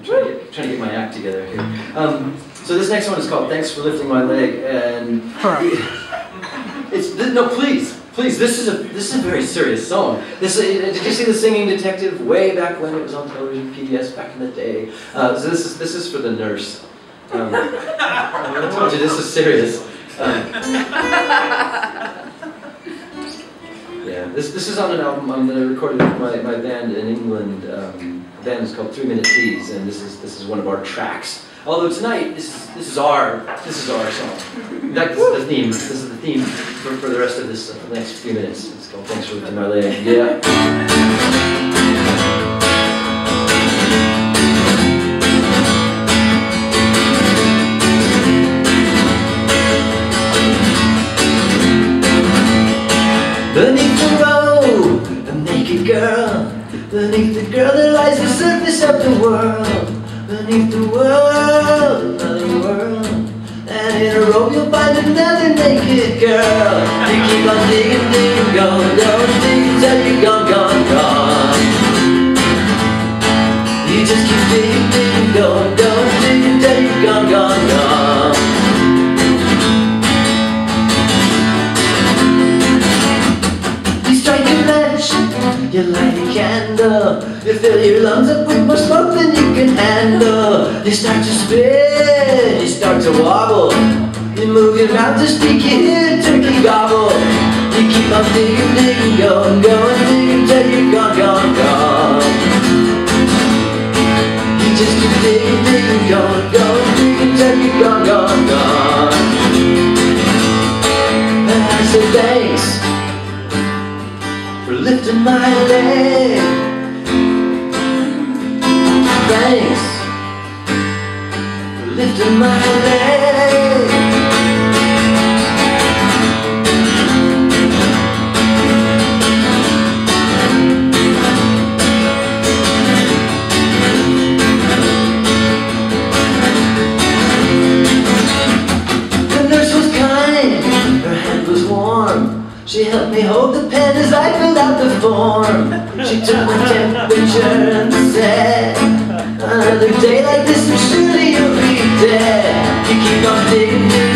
trying to get my act together here. So this next one is called "Thanks for Lifting My Leg," and no, please, this is a very serious song. Did you see The Singing Detective way back when it was on television, PBS back in the day? So this is for the nurse. I told you this is serious. Yeah, this is on an album I recorded with my band in England. The band is called 3 Minute Teas, and this is one of our tracks. Although tonight this is our song. In fact, this is the theme for the rest of this next few minutes. It's called "Thanks for Lifting My Leg." Yeah. Beneath the road, a naked girl. Beneath the girl that lies the surface of the world. Beneath the world, another world. And in a row you'll find another naked girl. You keep on digging, digging, going, going, digging till you're gone, gone, gone. You just keep digging, digging, going, going, digging till you're gone, gone, gone. You light a candle, you fill your lungs up with more smoke than you can handle. You start to spin, you start to wobble. You move your mouth to speak, you hear a turkey gobble. You keep on digging, digging, going, going, digging till you're gone, gone, gone. You just keep digging, digging, going, going, digging till you're gone, gone, gone. And I say thanks for lifting my leg. Thanks for lifting my leg. The nurse was kind, her hand was warm. She helped me hold the pen as I filled out the form. She took my temperature and said, another day like this and surely you'll be dead. You keep on digging, digging.